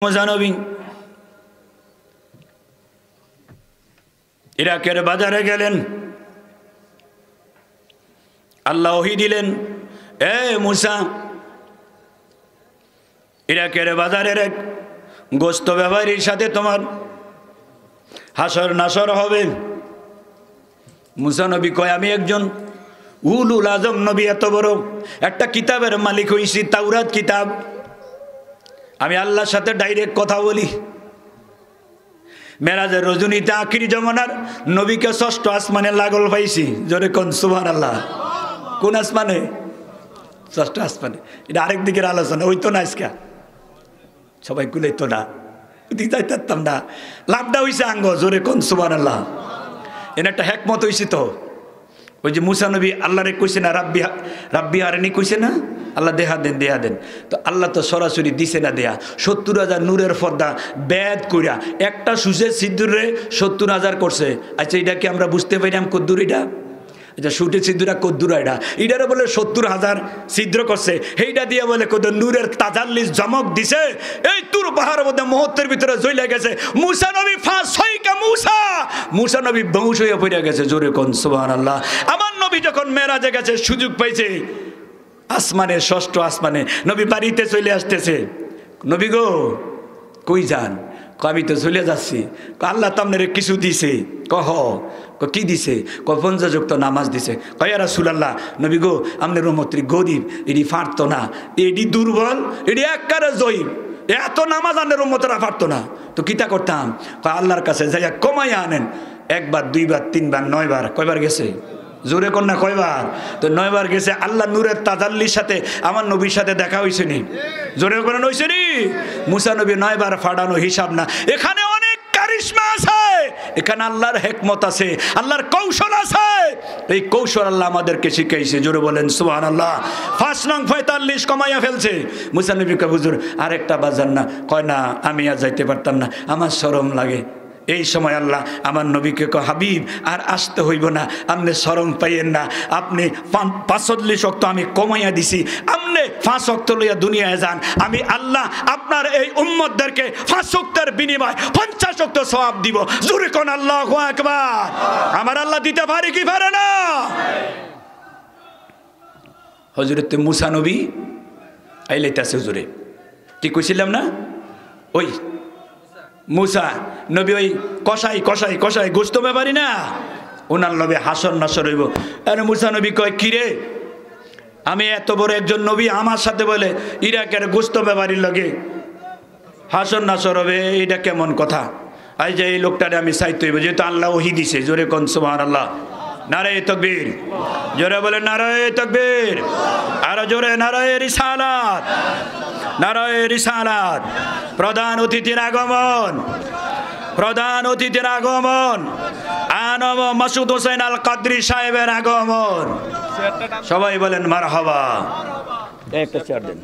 মুসানবী ইরাকের বাজারে গেলেন। আল্লাহ ওহী দিলেন, এ মুসা, ইরাকের বাজারের এক গোস্ত ব্যাপারীর সাথে তোমার হাসর নাসর হবে। মুসা নবী কয়, আমি একজন উলুল আজম নবী, এত বড় একটা কিতাবের মালিক হইছি, তাওরাত কিতাব। আমি আল্লাহর সাথে ডাইরেক্ট কথা বলি। মেরাজের রজনীতে আখিরি জমানার নবীকে ষষ্ঠ আসমানে লাগল পাইছি। জোরে কোন সুবহানাল্লাহ। কোন আসমানে? ষষ্ঠ আসমানে। এটা আরেক দিকের আলোচনা, ওই তো না আজকে সবাই কুলে তো না, যাইতাম না। লাভটা হইছে আঙ্গ। জোরে কোন সুবহানাল্লাহ। এর একটা হেকমত হইছে তো। ওই যে মুসা নবী আল্লাহরে কইছে না, রাব্বি হারিনি কইছে না, আল্লাহ দেহা দেন দেহা দেন। তো আল্লাহ তো সরাসরি দিছে না দেয়া। 70,000 নূরের পর্দা বেদ কইরা একটা সুজের সিদ্ধুরে 70,000 করছে। আচ্ছা, এটা কি আমরা বুঝতে পাইলাম কদ্দুর? এটা আচ্ছা, সুটের সিদ্ধুরা কদ্দুর? এটা এটারে বলে 70,000 ছিদ্র করছে। সেইটা দিয়ে বলে কত নূরের তাজাল্লিস জমক দিছে। এই তুর পাহাড়ের মধ্যে মুহূর্তের ভিতরে জ্বলে গেছে। মুসা নবী ফাঁস হইকা মুসা নবী বংশ হয়ে পড়ে গেছে। জোরে কোন সুবহানাল্লাহ। আমার নবী যখন মেরাজে গেছে, সুযোগ পাইছে, আসমানে ষষ্ঠ আসমানে নবী বাড়িতে চলে আসতেছে। নবী গো, কই যান? আমি তো চলে যাচ্ছি। আল্লাহ তো আপনার কিছু দিছে। কহ কি দিছে? 50 ওয়াক্ত নামাজ দিছে। কয়া রাসূলুল্লাহ, নবী গো, আপনার উম্মতটি গরিব, এটি পারতো না, এটি দুর্বল, এটি একবারে জয়ীব, এত নামাজ আপনার উম্মতরা পারতো না। তো কিতা করতাম? আল্লাহর কাছে যাইয়া কমাইয়া আনেন। একবার, দুইবার, তিনবার, 9 বার। কয়বার গেছে? জোরে কন্যা কয়বার? তো 9 বার গেছে। আল্লাহ নূরের তাজাল্লির সাথে আমার নবীর সাথে দেখা হয়েছে নি? জোরে করেন হয়েছে নি? মুসা নবী 9 বার ফাড়ানো হিসাব না। এখানে অনেক কারিশমা আছে, এখানে আল্লাহর হেকমত আছে, আল্লাহর কৌশল আছে। এই কৌশল আল্লাহ আমাদেরকে শিখাইছে। জোরে বলেন সুবহানাল্লাহ। 5 নং 45 কমাইয়া ফেলছে। মুসা নবী কয়, হুজুর আরেকটা বাজার না? কয় না, আমি আর যাইতে পারতাম না, আমার শরম লাগে। এই সময় আল্লাহ আমার নবীকে কয়, হাবিব আর আসতে হইব না, আপনি শরম পাইয়েন না। আপনি 45 ওয়াক্ত আমি কমাইয়া দিছি, আপনি 5 ওয়াক্ত লইয়া দুনিয়ায় যান। আমি আল্লাহ আপনার এই উম্মতদেরকে 5 ওয়াক্তের বিনিময় 50 ওয়াক্ত সওয়াব দিব। জোরে কোন আল্লাহু আকবার। আমার আল্লাহ দিতে পারে কি পারে না? হযরত মুসা নবী আইলাইতাছে। হুজুরে ঠিক কইছিলাম না? ওই মুসা নবী ওই কষাই গোস্ত ব্যাপারী না, ওনার নবী হাসর নাসর হইব। আরে মুসা নবী কয়, কিরে, আমি এত বড় একজন নবী, আমার সাথে বলে ইরাকের গোস্ত ব্যাপারীর লগে হাসর নাসর হবে? এটা কেমন কথা? আই যে এই লোকটারে আমি চাইতে হইব, যেহেতু আল্লাহ ওহী দিছে। জোরে কোন সুবহানাল্লাহ। নারায়ে তাকবীর। জোরে বলে নারায়ে তাকবীর। আরো জোরে নারায়ে রিসালাত। নারায়ে রিসালাত। প্রধান অতিথির আগমন, প্রধান অতিথির আগমন, আনব মাসুদ হোসেন আল কাদরি সাহেবের আগমন। সবাই বলেন মারহাবা। একটা চেয়ার দেন।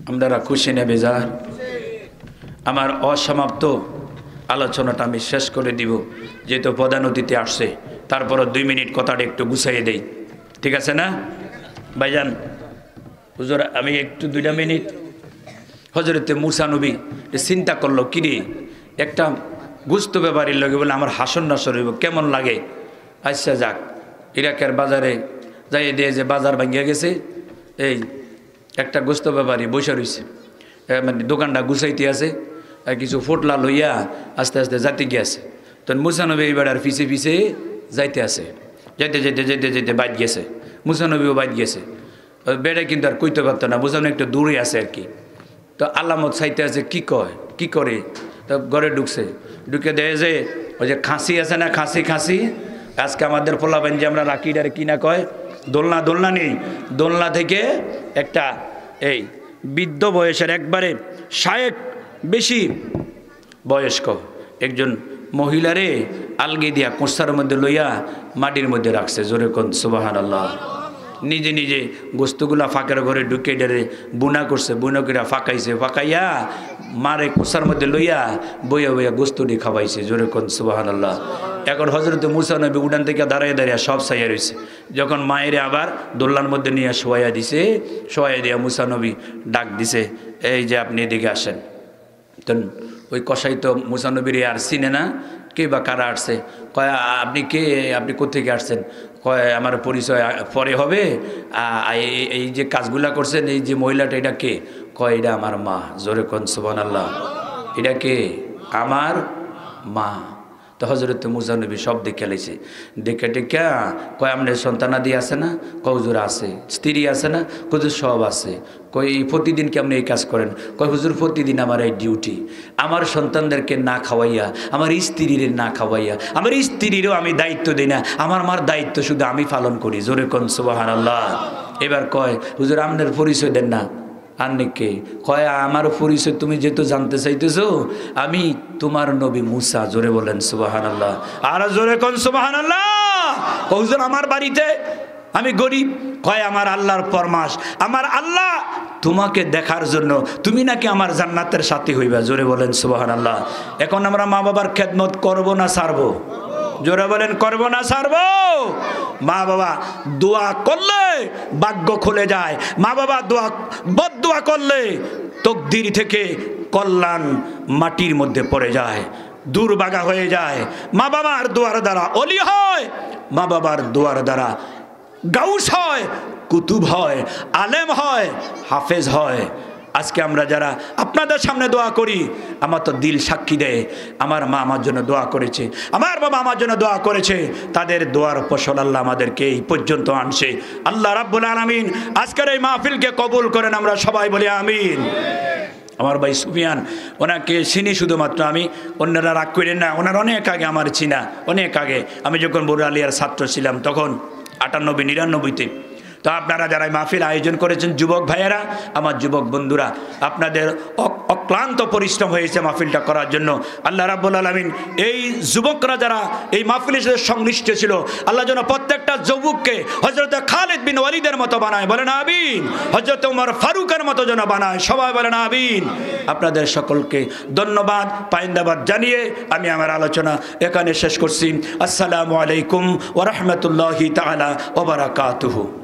আপনারা খুশি না বেজার? আমার অসমাপ্ত আলোচনাটা আমি শেষ করে দিব, যেহেতু প্রধান অতিথি আসছে। তারপরও 2 মিনিট কথাটা একটু গুছাইয়ে দেই, ঠিক আছে না ভাইজান? হুজুর আমি একটু 2 মিনিট। হযরতে মুসা নবী চিন্তা করলো, কিরে, একটা গোস্ত ব্যাপারীর লগে বলে আমার হাসন নাসর হইব, কেমন লাগে? আচ্ছা যাক, ইরাকের বাজারে যাই দিয়ে যে বাজার ভাঙিয়া গেছে, এই একটা গোস্ত ব্যাপারী বসে রয়েছে, মানে দোকানটা গুছাইতে আছে, আর কিছু ফোটলা লইয়া আস্তে আস্তে যাতে গিয়েছে। তখন মুসা নবী এইবার আর পিছে পিছে যাইতে আছে। যাইতে যাইতে যাইতে যাইতে বাইট গেছে। মুসা নবীও বাইট গেছে। বেড়ে কিন্তু আর কইতে পারতো না, মুসা নবী একটু দূরে আছে আর কি। তো আলামত চাইতে আছে, কি কয় কি করে। তো ঘরে ঢুকছে, ঢুকে দেয় যে ওই যে খাসি আছে না, খাসি আজকে আমাদের পোলাবেন যে আমরা রাকিডারে কি না কয়, দোলনা নেই, দোলনা থেকে একটা এই বৃদ্ধ বয়সের একবারে 60 বেশি বয়স্ক একজন মহিলারে আলগে দিয়া কোঁসার মধ্যে লইয়া মাটির মধ্যে রাখছে। জোরে কোন সুবহানাল্লাহ। নিজে নিজে গোস্তগুলা ফাঁকের ঘরে ঢুকে ডেরে বুনা করছে, বুনা করে ফাঁকাইয়া মারে কোষার মধ্যে লইয়া বইয়া বইয়া গোস্তটি খাওয়াইছে। জোরে কোন সুবহানাল্লাহ। এখন হযরত মুসা নবী উঠান থেকে দাঁড়াইয়া সব চাইয়া রয়েছে। যখন মায়েরে আবার দোল্লার মধ্যে নিয়ে শোয়াইয়া দিছে, শোয়াইয়া দিয়া মুসা নবী ডাক দিছে, এই যে আপনি এদিকে আসেন। তো ওই কসাই তো মুসা নবীর আর চিনে না, কে বা কারা আসছে। কয় আপনি কে, আপনি কোত্থেকে আসছেন? কয় আমার পরিচয় পরে হবে, এই যে কাজগুলা করছেন এই যে মহিলাটা এটা কে? কয় এটা আমার মা। জোরে কোন সুবহানাল্লাহ। এটা কে? আমার মা। তো হজরত মুসা নবী সব দেখে লাইছে, দেখে টেকা কয় আপনার সন্তানাদি আছে না? কয় হুজুর আছে। স্ত্রী আছে না? হুজুর সব আছে। কই প্রতিদিন কি আপনি এই কাজ করেন? কয় হুজুর প্রতিদিন আমার এই ডিউটি, আমার সন্তানদেরকে না খাওয়াইয়া, আমার স্ত্রীর না খাওয়াইয়া, আমার স্ত্রীরও আমি দায়িত্ব দিই না, আমার মার দায়িত্ব শুধু আমি পালন করি। জোরে কোন সুবহানাল্লাহ। এবার কয় হুজুর আপনার পরিচয় দেন না। আন্নিকে কয় আমার পরিচয় তুমি যেহেতু জানতে চাইতেছো, আমি তোমার নবী মুসা। জোরে বলেন সুবহানাল্লাহ। আর জোরে কোন সুবহানাল্লাহ। হুজুর আমার বাড়িতে আমি গরিব। কয় আমার আল্লাহর ফরমাস, আমার আল্লাহ তোমাকে দেখার জন্য তুমি নাকি আমার জান্নাতের সাথী হইবা। জোরে বলেন সুবহানাল্লাহ। এখন আমরা মা বাবার খেদমত করব না ছাড়বো? জোরে বলেন করব না ছাড়বো? মা বাবা দোয়া করলে ভাগ্য খুলে যায়, মা বাবা বদদোয়া করলে তকদির থেকে কল্যাণ মাটির মধ্যে পড়ে যায়, দুর্ভাগা হয়ে যায়। মা বাবার দোয়ার দ্বারা অলি হয়, মা বাবার দোয়ার দ্বারা গাউস হয়, কুতুব হয়, আলেম হয়, হাফেজ হয়। আজকে আমরা যারা আপনাদের সামনে দোয়া করি, আমার তো দিল সাক্ষী দেয়, আমার মা আমার জন্য দোয়া করেছে, আমার বাবা আমার জন্য দোয়া করেছে, তাদের দোয়ার ফসল আল্লাহ আমাদেরকে এই পর্যন্ত আনছে। আল্লাহ রাব্বুল আলামিন আজকের এই মাহফিলকে কবুল করেন, আমরা সবাই বলি আমিন। আমার ভাই সুফিয়ান, ওনাকে চিনি শুধুমাত্র আমি, অন্যরা রাগ করেন না, ওনার অনেক আগে আমার চিনা, অনেক আগে আমি যখন বড় আলিয়ার ছাত্র ছিলাম তখন 98-99-তে। তো আপনারা যারা মাহফিল আয়োজন করেছেন, যুবক ভাইয়েরা, আমার যুবক বন্ধুরা, আপনাদের অক্লান্ত পরিশ্রম হয়েছে মাহফিলটা করার জন্য। আল্লাহ রাব্বুল আলামিন এই যুবকরা যারা এই মাহফিলের সাথে সংশ্লিষ্ট ছিল, আল্লাহ যেন প্রত্যেকটা যুবককে হযরত খালিদ বিন ওয়ালিদের মতো বানায়, বলেন আমিন। হযরত ওমর ফারুকের মতো যেন বানায়, সবাই বলেন আমিন। আপনাদের সকলকে ধন্যবাদ পাইন্দাবাদ জানিয়ে আমি আমার আলোচনা এখানে শেষ করছি। আসসালামু আলাইকুম ওয়া রাহমাতুল্লাহি তাআলা ওয়া বারাকাতুহু।